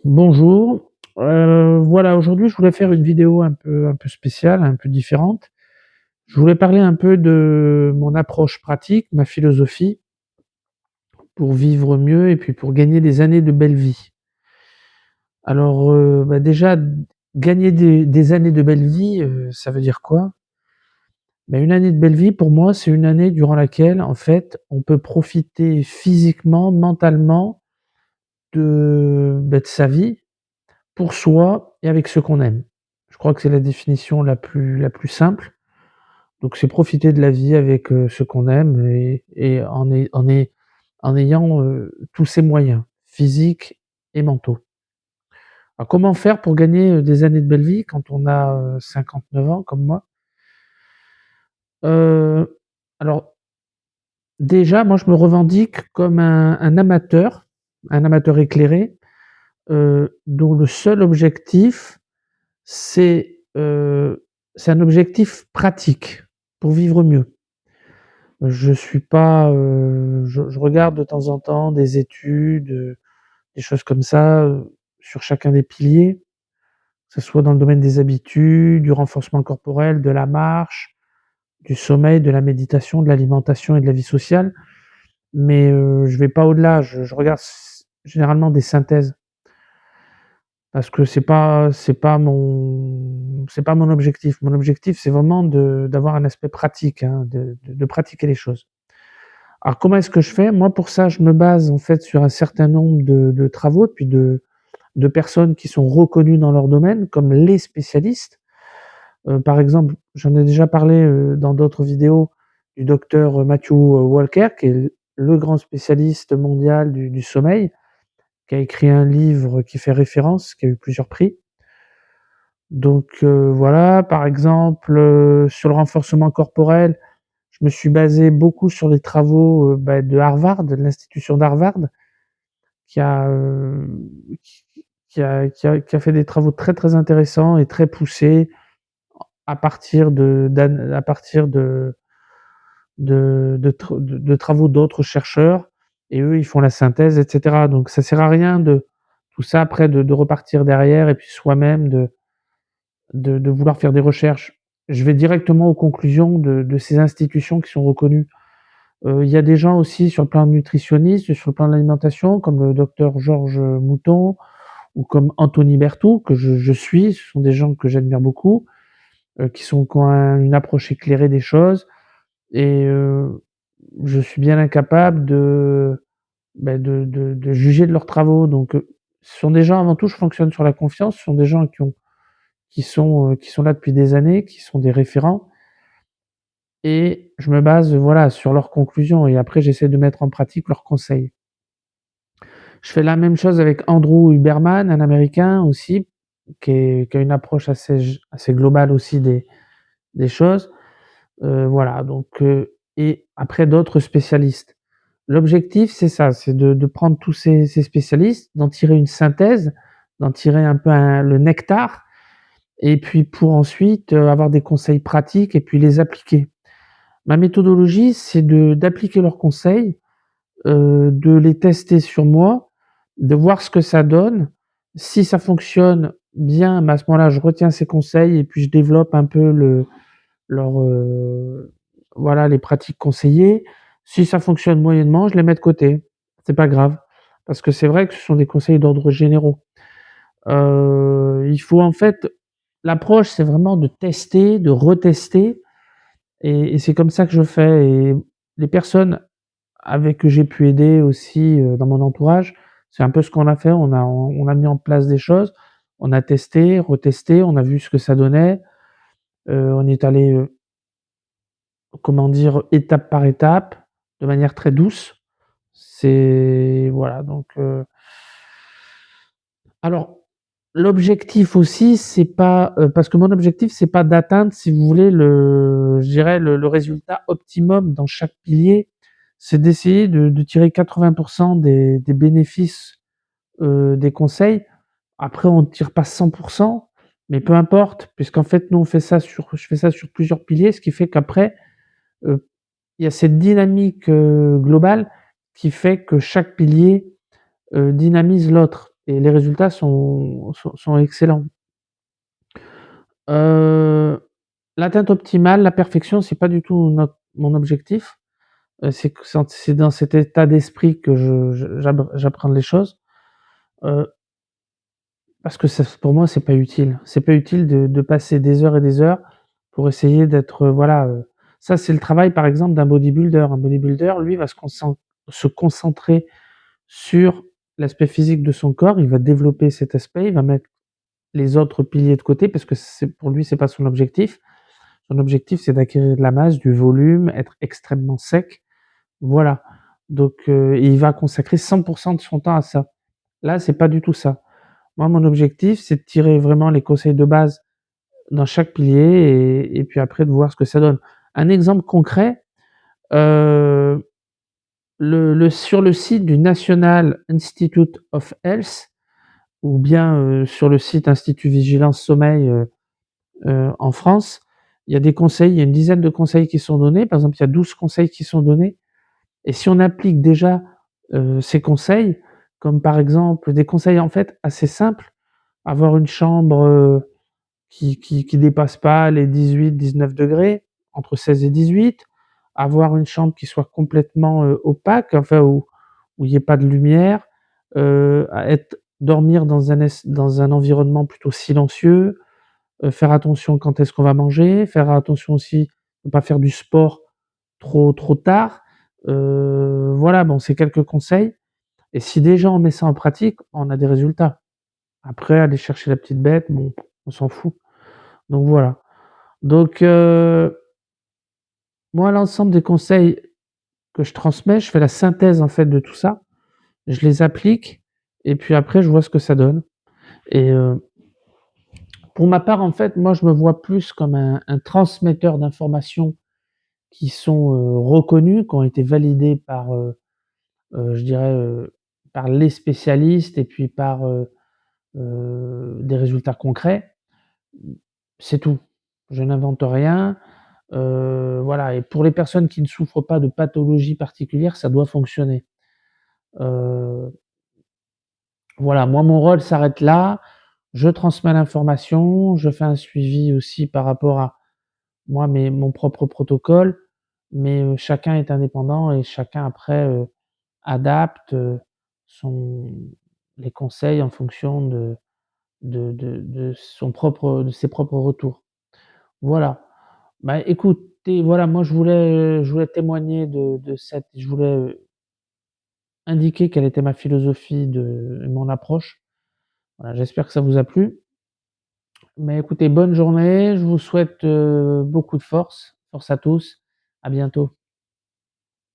Bonjour, voilà, aujourd'hui, je voulais faire une vidéo un peu spéciale, un peu différente. Je voulais parler un peu de mon approche pratique, ma philosophie pour vivre mieux et puis pour gagner des années de belle vie. Alors, déjà, gagner des années de belle vie, ça veut dire quoi? Une année de belle vie pour moi, c'est une année durant laquelle, en fait, on peut profiter physiquement, mentalement de sa vie, pour soi et avec ceux qu'on aime. Je crois que c'est la définition la plus simple. Donc c'est profiter de la vie avec, ceux qu'on aime et en ayant, tous ses moyens, physiques et mentaux. Alors comment faire pour gagner, des années de belle vie quand on a, 59 ans comme moi? Heu, alors déjà, moi je me revendique comme un amateur éclairé, dont le seul objectif c'est, c'est un objectif pratique pour vivre mieux. Je suis pas, je regarde de temps en temps des études, des choses comme ça, sur chacun des piliers, que ce soit dans le domaine des habitudes, du renforcement corporel, de la marche, du sommeil, de la méditation, de l'alimentation et de la vie sociale. Mais, je vais pas au-delà, je regarde généralement des synthèses. Parce que c'est pas mon objectif. Mon objectif, c'est vraiment d'avoir un aspect pratique, hein, de pratiquer les choses. Alors comment est-ce que je fais? Moi, pour ça, je me base, en fait, sur un certain nombre de travaux, puis de personnes qui sont reconnues dans leur domaine comme les spécialistes. Par exemple, j'en ai déjà parlé, dans d'autres vidéos, du docteur Matthew Walker, qui est le grand spécialiste mondial du sommeil, qui a écrit un livre qui fait référence, qui a eu plusieurs prix. Donc, voilà, par exemple, sur le renforcement corporel, je me suis basé beaucoup sur les travaux, de Harvard, de l'institution d'Harvard, qui a, qui a fait des travaux très, très intéressants et très poussés à partir de travaux d'autres chercheurs, et eux, ils font la synthèse et cetera. Donc ça sert à rien de tout ça après de repartir derrière et puis soi-même de vouloir faire des recherches. Je vais directement aux conclusions de ces institutions qui sont reconnues. Il y a des gens aussi sur le plan nutritionniste, sur le plan de l'alimentation, comme le docteur Georges Mouton ou comme Anthony Berthoud, que je suis. Ce sont des gens que j'admire beaucoup, qui ont une approche éclairée des choses, et je suis bien incapable de juger de leurs travaux. Donc, ce sont des gens, avant tout, je fonctionne sur la confiance. Ce sont des gens qui sont là depuis des années, qui sont des référents, et je me base, voilà, sur leurs conclusions, et après j'essaie de mettre en pratique leurs conseils. Je fais la même chose avec Andrew Huberman, un Américain aussi, qui a une approche assez globale aussi des choses. Voilà, donc, et après d'autres spécialistes. L'objectif, c'est ça, c'est de prendre tous ces spécialistes, d'en tirer une synthèse, d'en tirer un peu le nectar, et puis pour ensuite, avoir des conseils pratiques et puis les appliquer. Ma méthodologie, c'est d'appliquer leurs conseils, de les tester sur moi, de voir ce que ça donne. Si ça fonctionne bien, à ce moment-là, je retiens ces conseils et puis je développe un peu leur, voilà, les pratiques conseillées. Si ça fonctionne moyennement, je les mets de côté. C'est pas grave, parce que c'est vrai que ce sont des conseils d'ordre généraux. Il faut, en fait, l'approche, c'est vraiment de tester, de retester, et c'est comme ça que je fais. Et les personnes avec que j'ai pu aider aussi, dans mon entourage, c'est un peu ce qu'on a fait. On a mis en place des choses, on a testé, retesté, on a vu ce que ça donnait. On est allé, comment dire? Étape par étape, de manière très douce. C'est voilà, donc, alors, l'objectif aussi, c'est pas, parce que mon objectif, c'est pas d'atteindre, si vous voulez, je dirais le résultat optimum dans chaque pilier. C'est d'essayer de tirer 80 des bénéfices, des conseils. Après, on ne tire pas 100, mais peu importe, puisqu'en fait, nous, je fais ça sur plusieurs piliers, ce qui fait qu'après, heu, il y a cette dynamique, globale qui fait que chaque pilier, dynamise l'autre. et les résultats sont excellents. L'atteinte optimale, la perfection, c'est pas du tout mon objectif. C'est dans cet état d'esprit que j'apprends les choses. Euh, Parce que pour moi, c'est pas utile. C'est pas utile de passer des heures et des heures pour essayer d'être, voilà. Ça, c'est le travail, par exemple, d'un bodybuilder. Un bodybuilder, lui, va se concentrer sur l'aspect physique de son corps. Il va développer cet aspect. Il va mettre les autres piliers de côté parce que pour lui, c'est pas son objectif. Son objectif, c'est d'acquérir de la masse, du volume, être extrêmement sec. Voilà. Donc, il va consacrer 100% de son temps à ça. Là, c'est pas du tout ça. Moi, mon objectif, c'est de tirer vraiment les conseils de base dans chaque pilier et puis après de voir ce que ça donne. Un exemple concret, euh, sur le site du National Institute of Health ou bien sur le site Institut Vigilance Sommeil en France, il y a des conseils, il y a une dizaine de conseils qui sont donnés. Par exemple, il y a 12 conseils qui sont donnés. Et si on applique déjà ces conseils, comme par exemple des conseils en fait assez simples, avoir une chambre qui dépasse pas les 18-19 degrés, entre 16 et 18, avoir une chambre qui soit complètement opaque, enfin où il n'y ait pas de lumière, dormir dans un environnement plutôt silencieux, faire attention quand est-ce qu'on va manger, faire attention aussi de ne pas faire du sport trop tard. Voilà, bon, c'est quelques conseils. Et si déjà on met ça en pratique, on a des résultats. Après, aller chercher la petite bête, bon, on s'en fout. Donc voilà. Donc moi, l'ensemble des conseils que je transmets, je fais la synthèse en fait de tout ça, je les applique et puis après je vois ce que ça donne. Et pour ma part, en fait, moi je me vois plus comme un transmetteur d'informations qui sont reconnues, qui ont été validées par, je dirais, par les spécialistes et puis par des résultats concrets. C'est tout. Je n'invente rien. Voilà, et pour les personnes qui ne souffrent pas de pathologie particulière, ça doit fonctionner. Heu, voilà, moi mon rôle s'arrête là. Je transmets l'information, je fais un suivi aussi par rapport à moi mon propre protocole, mais chacun est indépendant et chacun après, adapte, son les conseils en fonction de ses propres retours. Voilà. Bah, écoutez, voilà, moi je voulais témoigner je voulais, indiquer quelle était ma philosophie et mon approche. Voilà, j'espère que ça vous a plu. Mais écoutez, bonne journée, je vous souhaite, beaucoup de force. Force à tous. À bientôt.